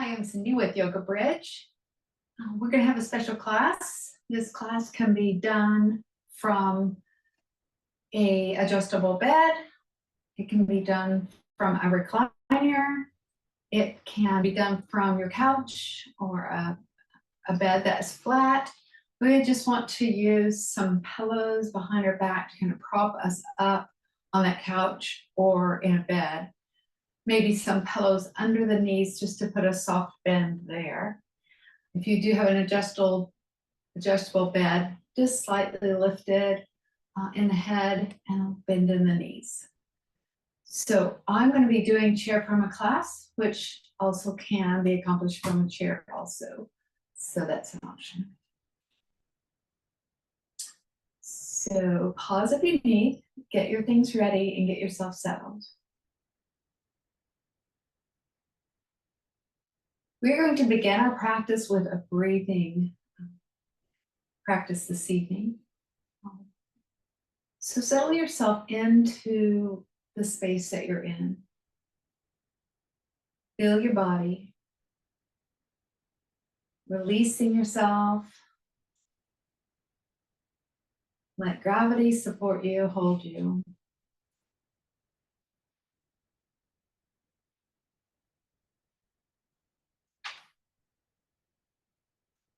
Hi, I'm Cindy with Yoga Bridge. We're going to have a special class. This class can be done from a adjustable bed. It can be done from a recliner. It can be done from your couch or a bed that's flat. We just want to use some pillows behind our back to kind of prop us up on that couch or in a bed. Maybe some pillows under the knees just to put a soft bend there. If you do have an adjustable bed, just slightly lifted in the head and bend in the knees. So I'm going to be doing chair from a class, which also can be accomplished from a chair also. So that's an option. So pause if you need, get your things ready and get yourself settled. We're going to begin our practice with a breathing practice this evening. So settle yourself into the space that you're in. Feel your body, releasing yourself. Let gravity support you, hold you.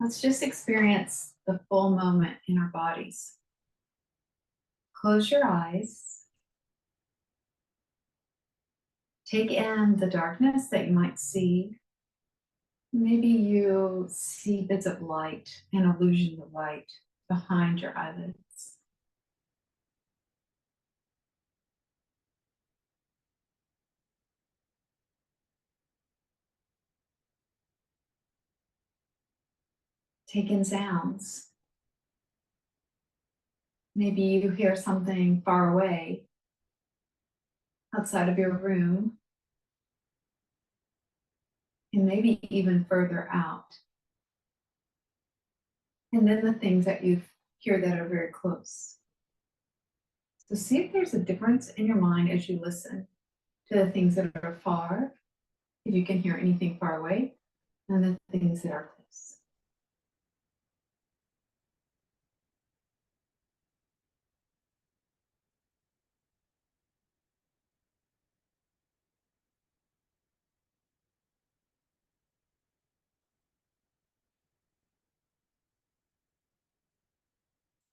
Let's just experience the full moment in our bodies. Close your eyes. Take in the darkness that you might see. Maybe you see bits of light, an illusion of light behind your eyelids. Take in sounds. Maybe you hear something far away outside of your room, and maybe even further out. And then the things that you hear that are very close. So see if there's a difference in your mind as you listen to the things that are far, if you can hear anything far away, and the things that are close.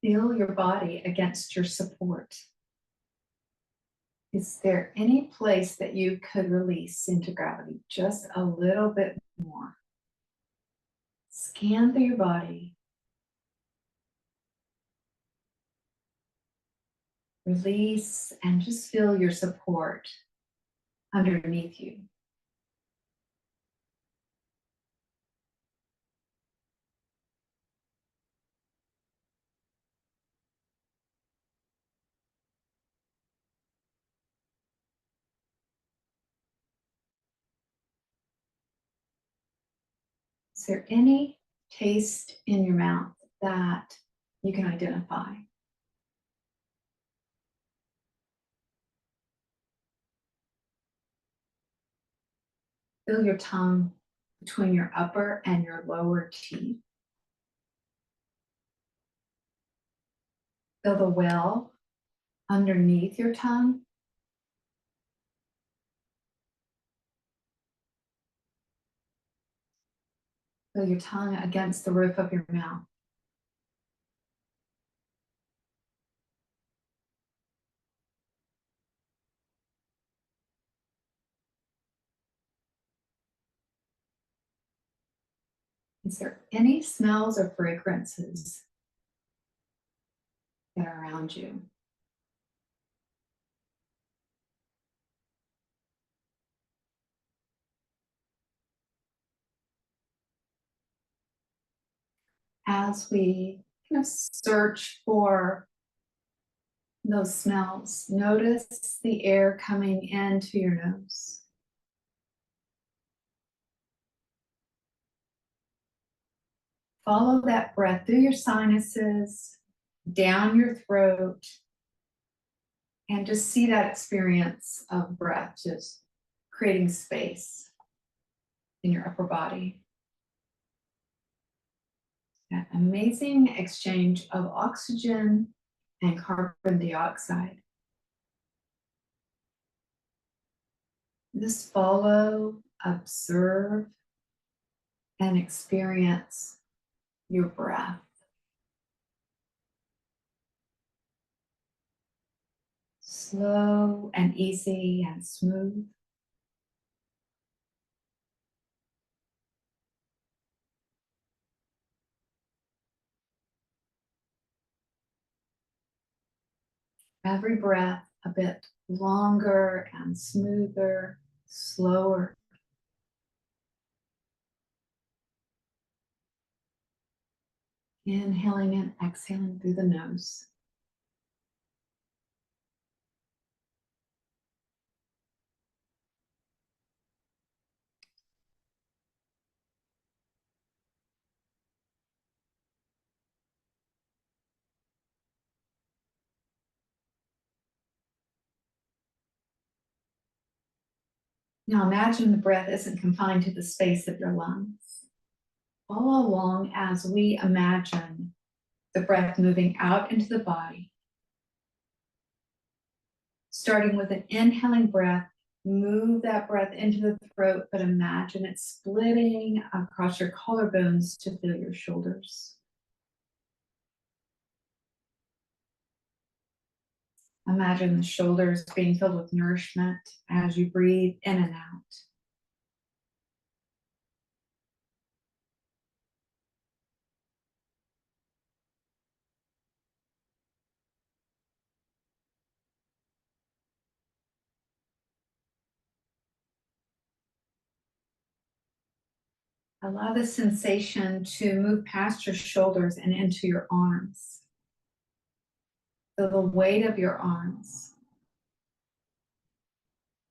Feel your body against your support. Is there any place that you could release into gravity just a little bit more? Scan through your body. Release and just feel your support underneath you. Is there any taste in your mouth that you can identify? Feel your tongue between your upper and your lower teeth. Feel the well underneath your tongue. Feel your tongue against the roof of your mouth. Is there any smells or fragrances that are around you? As we kind of search for those smells, notice the air coming into your nose. Follow that breath through your sinuses, down your throat, and just see that experience of breath, just creating space in your upper body. That amazing exchange of oxygen and carbon dioxide. Just follow, observe, and experience your breath. Slow and easy and smooth. Every breath a bit longer and smoother, slower. Inhaling and exhaling through the nose. Now imagine the breath isn't confined to the space of your lungs. All along as we imagine the breath moving out into the body, starting with an inhaling breath, move that breath into the throat, but imagine it splitting across your collarbones to fill your shoulders. Imagine the shoulders being filled with nourishment as you breathe in and out. Allow the sensation to move past your shoulders and into your arms. Feel the weight of your arms.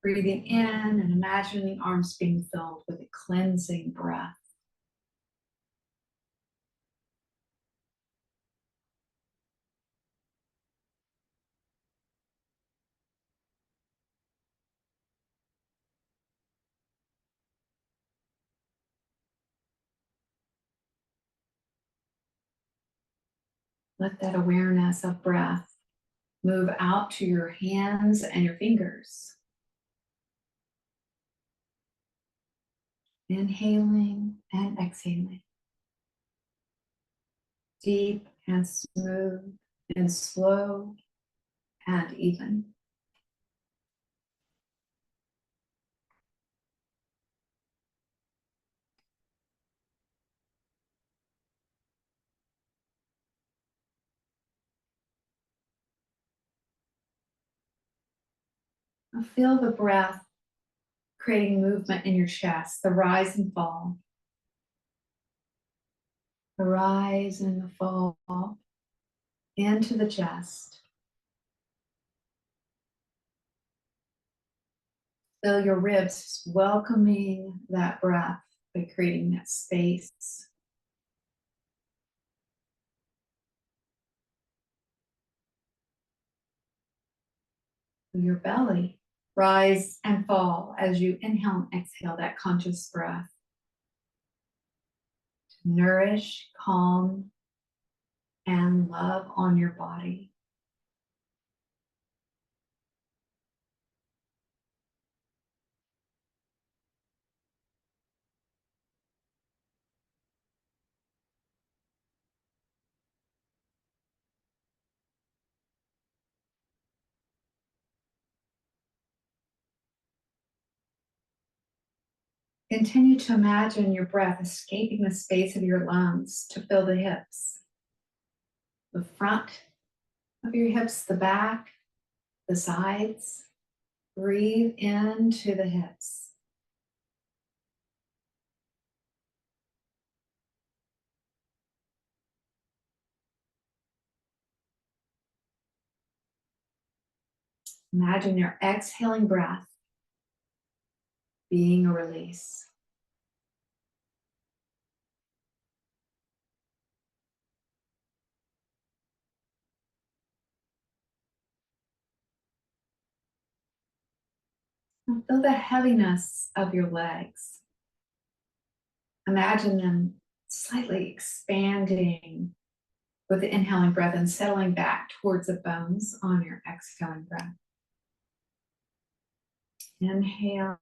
Breathing in and imagining arms being filled with a cleansing breath. Let that awareness of breath move out to your hands and your fingers. Inhaling and exhaling. Deep and smooth and slow and even. Now feel the breath creating movement in your chest, the rise and fall. The rise and the fall into the chest. Feel your ribs welcoming that breath by creating that space. Your belly rise and fall as you inhale and exhale that conscious breath. Nourish, calm, and love on your body. Continue to imagine your breath escaping the space of your lungs to fill the hips. The front of your hips, the back, the sides. Breathe into the hips. Imagine your exhaling breath being a release. And feel the heaviness of your legs. Imagine them slightly expanding with the inhaling breath and settling back towards the bones on your exhaling breath. Inhale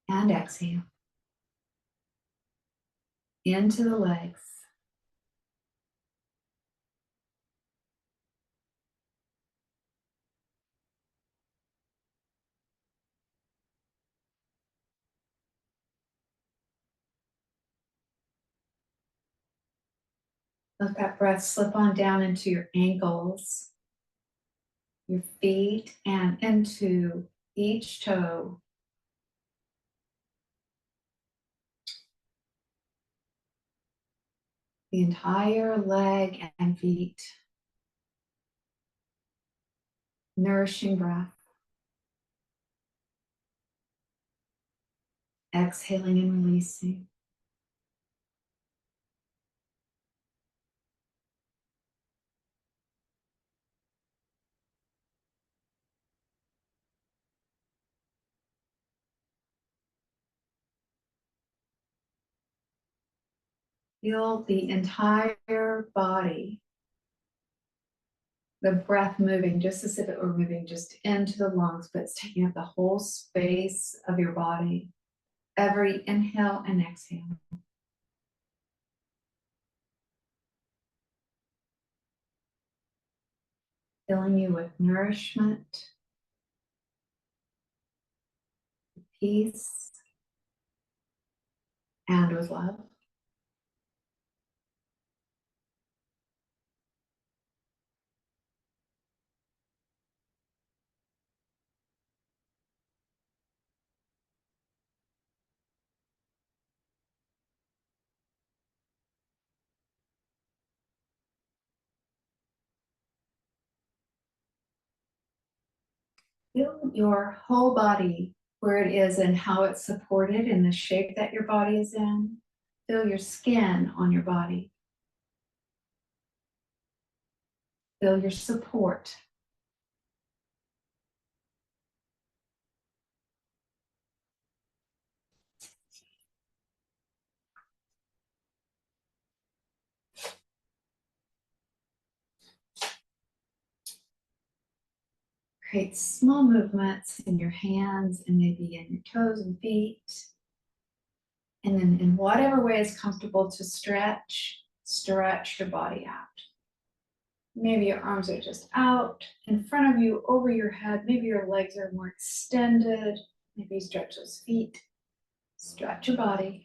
and exhale into the legs. Let that breath slip on down into your ankles, your feet, and into each toe. The entire leg and feet. Nourishing breath. Exhaling and releasing. Feel the entire body, the breath moving just as if it were moving just into the lungs, but it's taking up the whole space of your body. Every inhale and exhale. Filling you with nourishment, peace, and with love. Feel your whole body, where it is and how it's supported in the shape that your body is in. Feel your skin on your body. Feel your support. Create small movements in your hands and maybe in your toes and feet. And then in whatever way is comfortable to stretch your body out. Maybe your arms are just out in front of you, over your head. Maybe your legs are more extended. Maybe you stretch those feet. Stretch your body.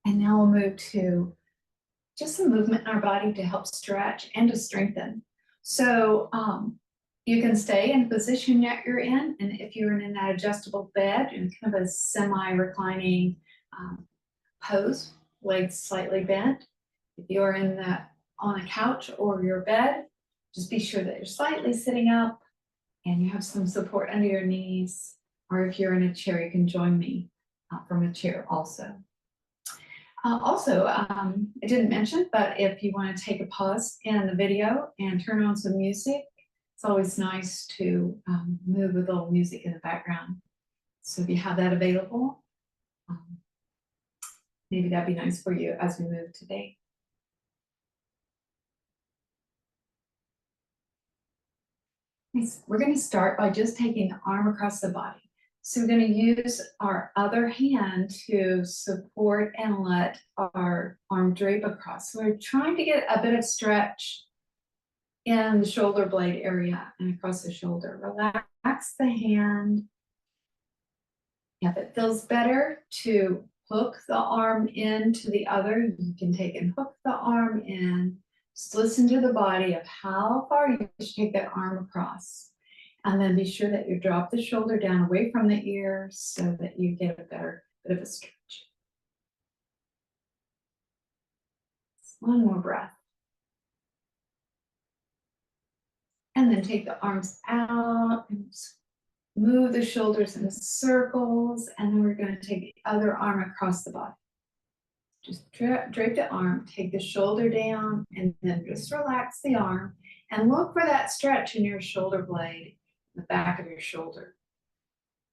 And now we'll move to just some movement in our body to help stretch and to strengthen. So you can stay in the position that you're in, and if you're in that adjustable bed, in kind of a semi-reclining pose, legs slightly bent. If you're on a couch or your bed, just be sure that you're slightly sitting up and you have some support under your knees. Or if you're in a chair, you can join me from a chair also. I didn't mention, but if you want to take a pause in the video and turn on some music, it's always nice to move with a little music in the background. So if you have that available, maybe that'd be nice for you as we move today. We're going to start by just taking the arm across the body. So we're going to use our other hand to support and let our arm drape across. So we're trying to get a bit of stretch in the shoulder blade area and across the shoulder. Relax the hand. If it feels better to hook the arm into the other, you can take and hook the arm in. Just listen to the body of how far you should take that arm across. And then be sure that you drop the shoulder down away from the ear so that you get a better bit of a stretch. One more breath. And then take the arms out and move the shoulders in circles. And then we're going to take the other arm across the body. Just drape the arm, take the shoulder down, and then just relax the arm and look for that stretch in your shoulder blade, the back of your shoulder.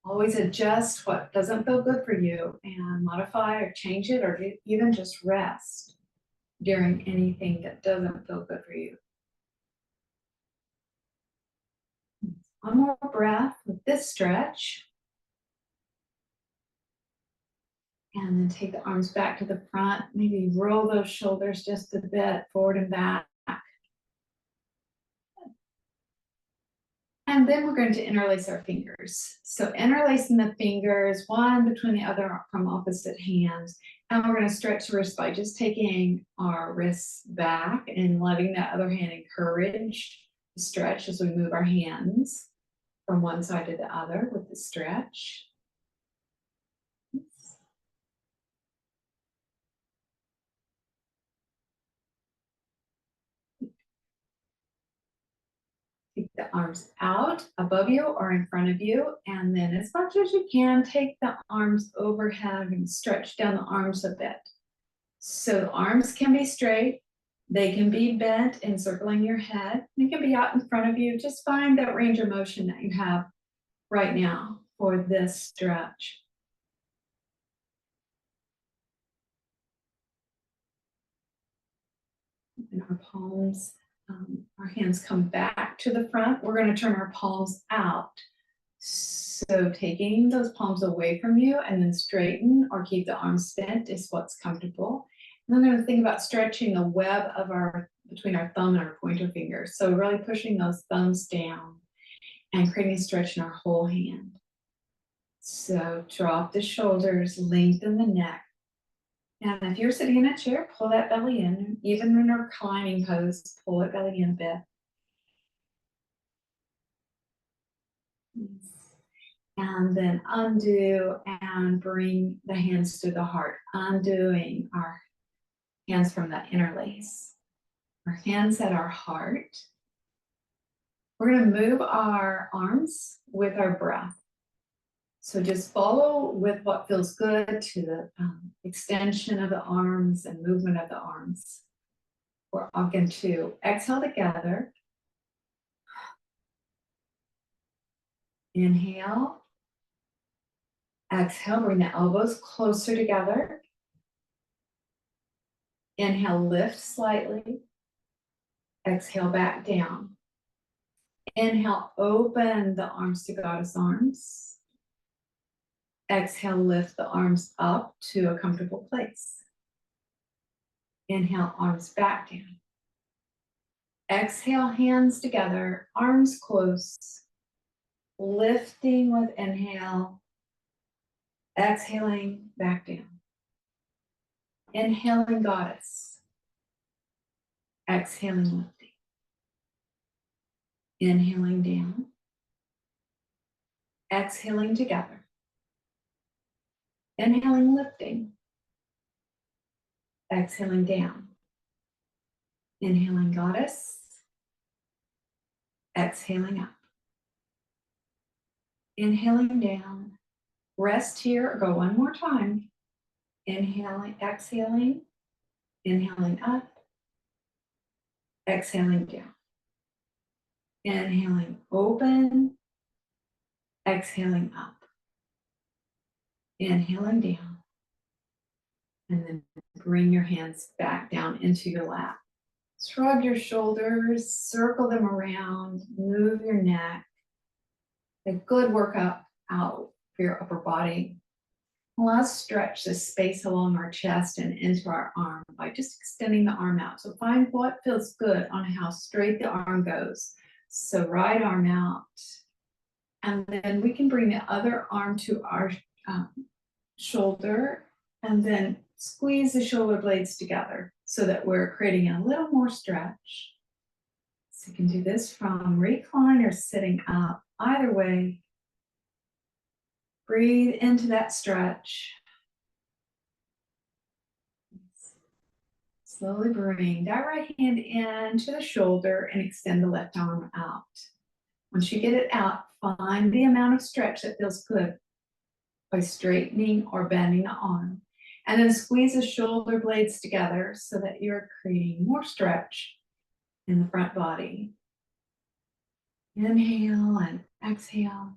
Always adjust what doesn't feel good for you and modify or change it, or even just rest during anything that doesn't feel good for you. One more breath with this stretch. And then take the arms back to the front. Maybe roll those shoulders just a bit forward and back. And then we're going to interlace our fingers. So interlacing the fingers, one between the other from opposite hands. And we're going to stretch the wrist by just taking our wrists back and letting that other hand encourage the stretch as we move our hands from one side to the other with the stretch. Take the arms out above you or in front of you, and then as much as you can, take the arms overhead and stretch down the arms a bit. So the arms can be straight, they can be bent encircling your head, they can be out in front of you. Just find that range of motion that you have right now for this stretch. And our palms, our hands come back to the front. We're going to turn our palms out. So taking those palms away from you and then straighten or keep the arms bent is what's comfortable. And then I'm going to think about stretching the web of between our thumb and our pointer fingers. So really pushing those thumbs down and creating a stretch in our whole hand. So drop the shoulders, lengthen the neck. And if you're sitting in a chair, pull that belly in. Even in a reclining pose, pull that belly in a bit. And then undo and bring the hands to the heart, undoing our hands from the interlace. Our hands at our heart. We're going to move our arms with our breath. So just follow with what feels good to the extension of the arms and movement of the arms. We're all going to exhale together. Inhale. Exhale, bring the elbows closer together. Inhale, lift slightly. Exhale, back down. Inhale, open the arms to goddess arms. Exhale, lift the arms up to a comfortable place. Inhale, arms back down. Exhale, hands together, arms close. Lifting with inhale. Exhaling, back down. Inhaling, goddess. Exhaling, lifting. Inhaling down. Exhaling together. Inhaling, lifting. Exhaling down. Inhaling, goddess. Exhaling up. Inhaling down. Rest here, or go one more time. Inhaling, exhaling. Inhaling up. Exhaling down. Inhaling, open. Exhaling up. Inhaling down. And then bring your hands back down into your lap. Shrug your shoulders, circle them around, move your neck. A good workout out for your upper body. Let's stretch the space along our chest and into our arm by just extending the arm out. So find what feels good on how straight the arm goes. So right arm out. And then we can bring the other arm to our shoulder and then squeeze the shoulder blades together so that we're creating a little more stretch. So you can do this from recline or sitting up. Either way, breathe into that stretch. Slowly bring that right hand into the shoulder and extend the left arm out. Once you get it out, find the amount of stretch that feels good by straightening or bending the arm. And then squeeze the shoulder blades together so that you're creating more stretch in the front body. Inhale and exhale.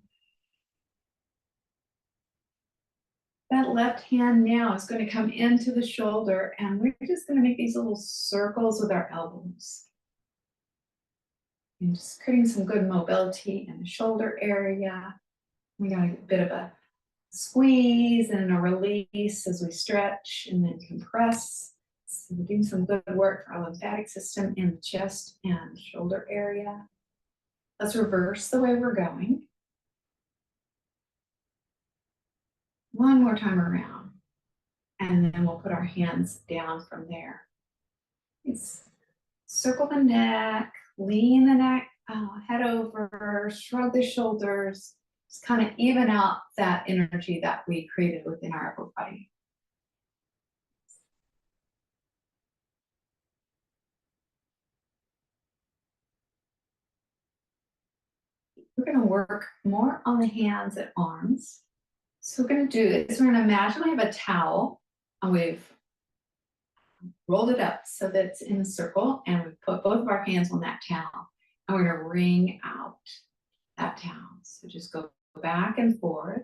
That left hand now is going to come into the shoulder, and we're just going to make these little circles with our elbows. And just creating some good mobility in the shoulder area. We got a bit of a squeeze and a release as we stretch and then compress. So we're doing some good work for our lymphatic system in the chest and shoulder area. Let's reverse the way we're going. One more time around. And then we'll put our hands down from there. Circle the neck, lean the neck, head over, shrug the shoulders. Just kind of even out that energy that we created within our upper body. We're going to work more on the hands and arms. So what we're going to do is we're going to imagine we have a towel and we've rolled it up so that it's in a circle, and we've put both of our hands on that towel, and we're going to wring out that towel. So just go back and forth,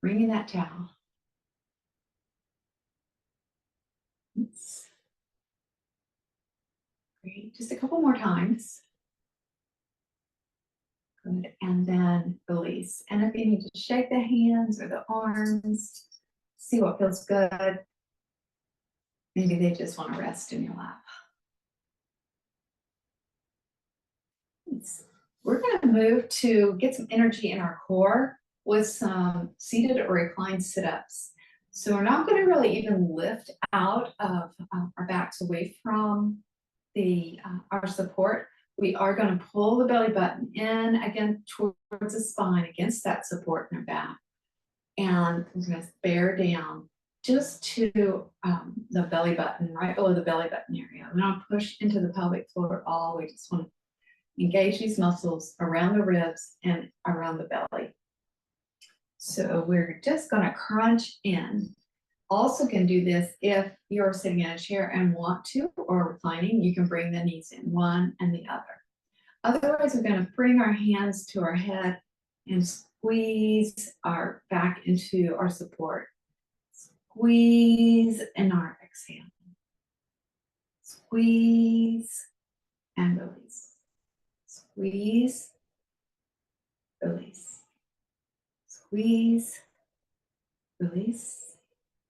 wringing that towel. Great, just a couple more times. Good, and then release. And if you need to shake the hands or the arms, see what feels good. Maybe they just want to rest in your lap. We're going to move to get some energy in our core with some seated or reclined sit-ups. So we're not going to really even lift out of our backs away from our support. We are going to pull the belly button in again towards the spine against that support in our back. And we're going to bear down just to the belly button, right below the belly button area. We don't push into the pelvic floor at all. We just want to engage these muscles around the ribs and around the belly. So we're just going to crunch in. Also can do this if you're sitting in a chair and want to, or reclining, you can bring the knees in, one and the other. Otherwise, we're going to bring our hands to our head and squeeze our back into our support. Squeeze and our exhale. Squeeze and release. Squeeze, release. Squeeze, release.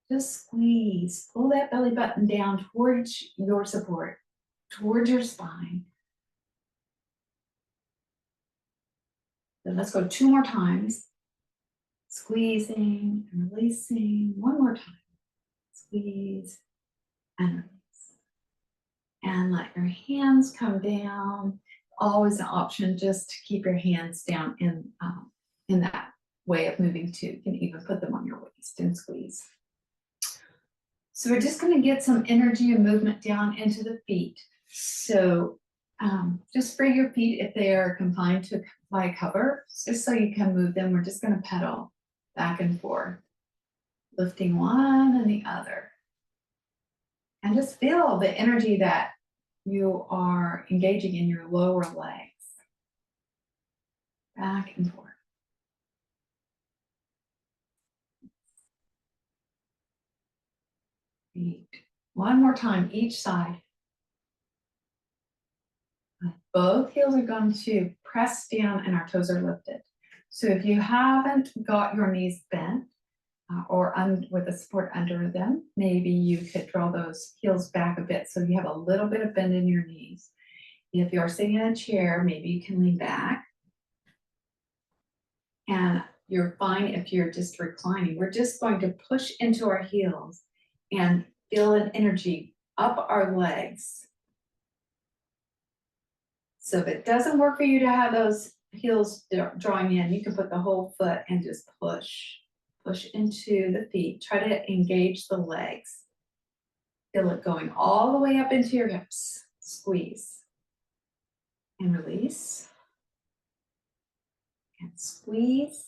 Just squeeze. Pull that belly button down towards your support, towards your spine. Then let's go 2 more times. Squeezing and releasing. 1 more time. Squeeze and release. And let your hands come down. Always an option just to keep your hands down in that way of moving too. You can even put them on your waist and squeeze. So we're just going to get some energy and movement down into the feet. So just free your feet if they are confined to by a cover, just so you can move them. We're just going to pedal back and forth, lifting one and the other. And just feel the energy that you are engaging in your lower legs. Back and forth. Feet. 1 more time, each side. Both heels are going to press down and our toes are lifted. So if you haven't got your knees bent or with the support under them, maybe you could draw those heels back a bit so you have a little bit of bend in your knees. If you're sitting in a chair, maybe you can lean back. And you're fine if you're just reclining. We're just going to push into our heels and feel an energy up our legs. So if it doesn't work for you to have those heels drawing in, you can put the whole foot and just push into the feet. Try to engage the legs. Feel it going all the way up into your hips. Squeeze and release and squeeze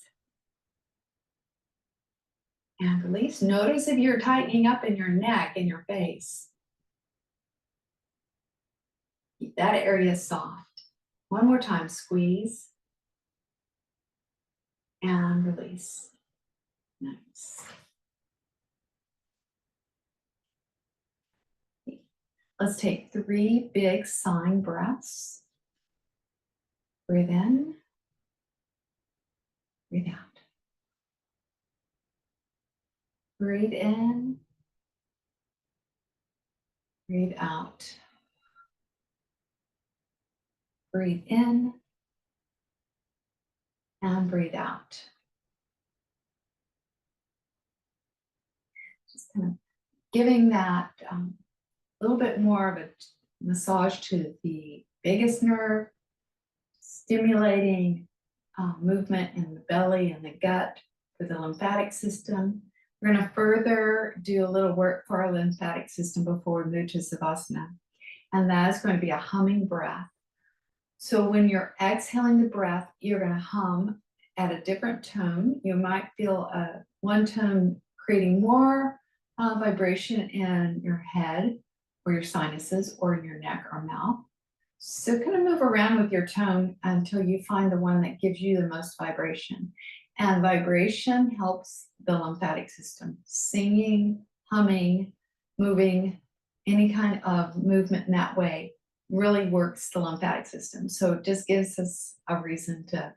And release. Notice if you're tightening up in your neck and your face. Keep that area soft. One more time, squeeze and release. Nice. Let's take 3 big sighing breaths. Breathe in, breathe out. Breathe in, breathe out. Breathe in and breathe out. Just kind of giving that little bit more of a massage to the biggest nerve, stimulating movement in the belly and the gut for the lymphatic system. We're going to further do a little work for our lymphatic system before we move to savasana. And that is going to be a humming breath. So when you're exhaling the breath, you're going to hum at a different tone. You might feel one tone creating more vibration in your head or your sinuses or in your neck or mouth. So kind of move around with your tone until you find the one that gives you the most vibration. And vibration helps the lymphatic system. Singing, humming, moving, any kind of movement in that way really works the lymphatic system. So it just gives us a reason to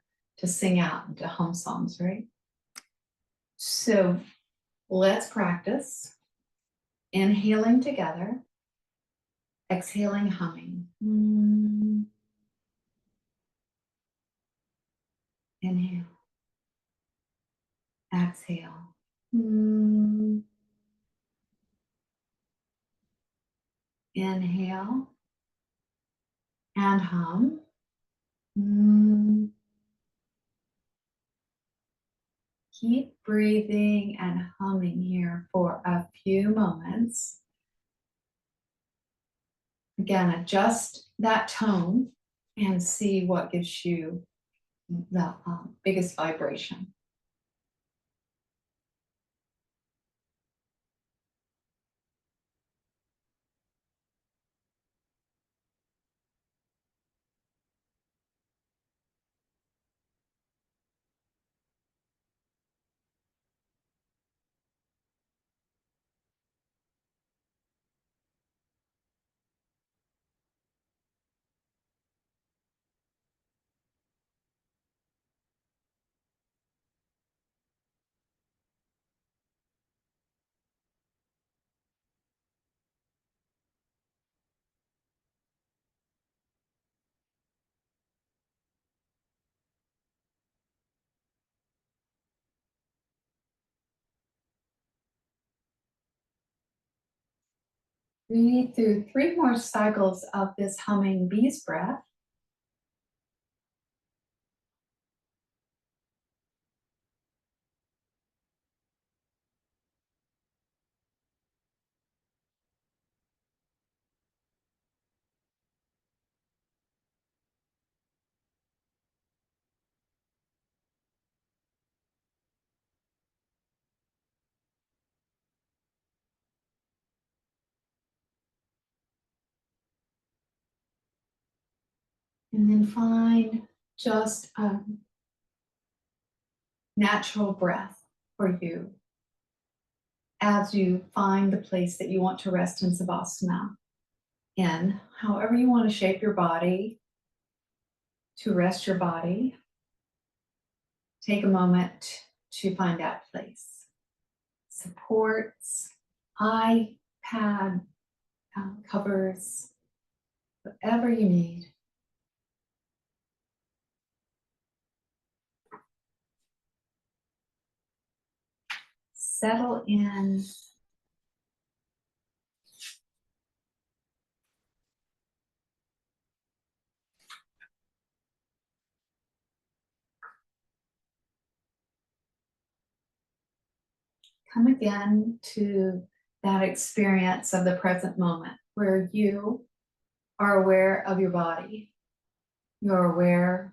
sing out and to hum songs, right? So let's practice inhaling together, exhaling, humming. Inhale, exhale. Inhale and hum. Keep breathing and humming here for a few moments. Again, adjust that tone and see what gives you the biggest vibration. Breathe through 3 more cycles of this humming bee's breath. And then find just a natural breath for you as you find the place that you want to rest in savasana. In however you want to shape your body to rest your body, take a moment to find that place. Supports, iPad, covers, whatever you need. Settle in. Come again to that experience of the present moment where you are aware of your body. You're aware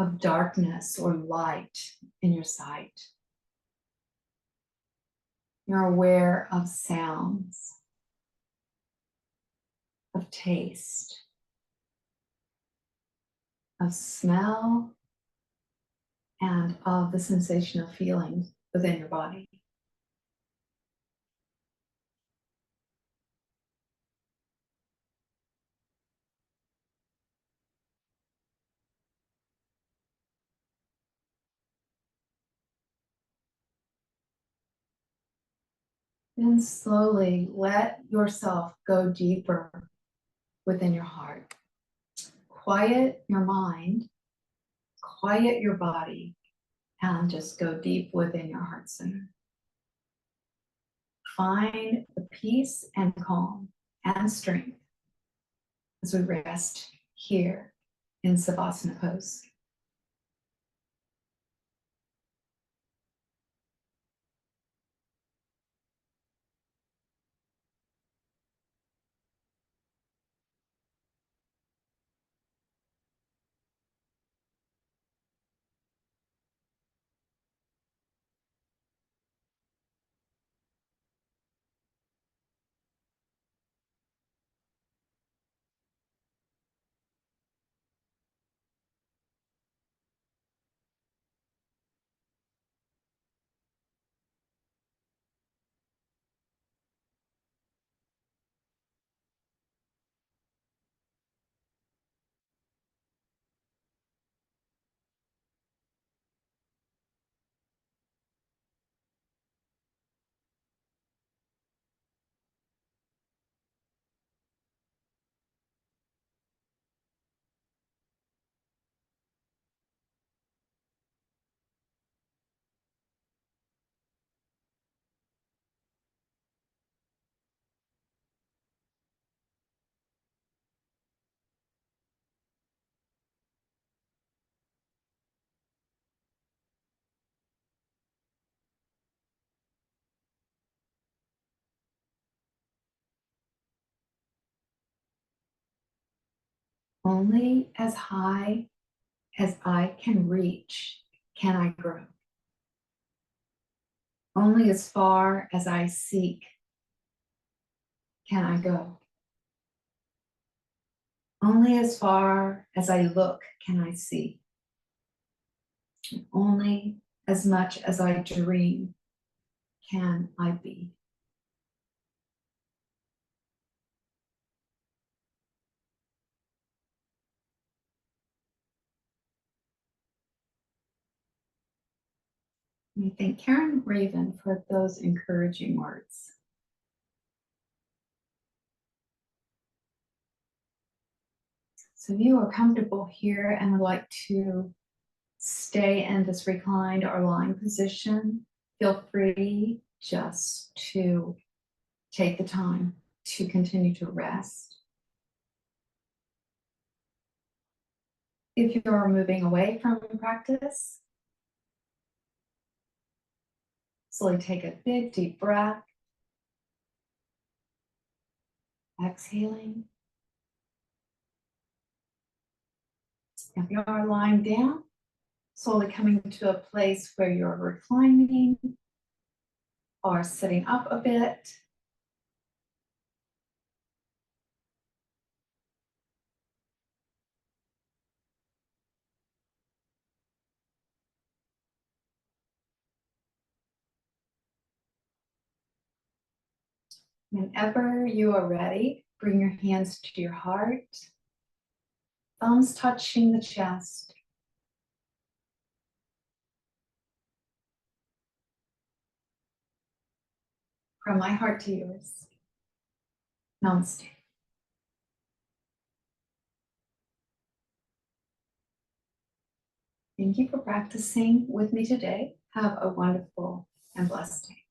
of darkness or light in your sight. You're aware of sounds, of taste, of smell, and of the sensation of feeling within your body. Then slowly let yourself go deeper within your heart. Quiet your mind, quiet your body, and just go deep within your heart center. Find the peace and calm and strength as we rest here in Savasana pose. Only as high as I can reach can I grow. Only as far as I seek can I go. Only as far as I look can I see. Only as much as I dream can I be. We thank Karen Raven for those encouraging words. So if you are comfortable here and would like to stay in this reclined or lying position, feel free just to take the time to continue to rest. If you're moving away from practice, slowly take a big deep breath, exhaling. If you are lying down, slowly coming to a place where you're reclining or sitting up a bit. Whenever you are ready, bring your hands to your heart, thumbs touching the chest. From my heart to yours. Namaste. Thank you for practicing with me today. Have a wonderful and blessed day.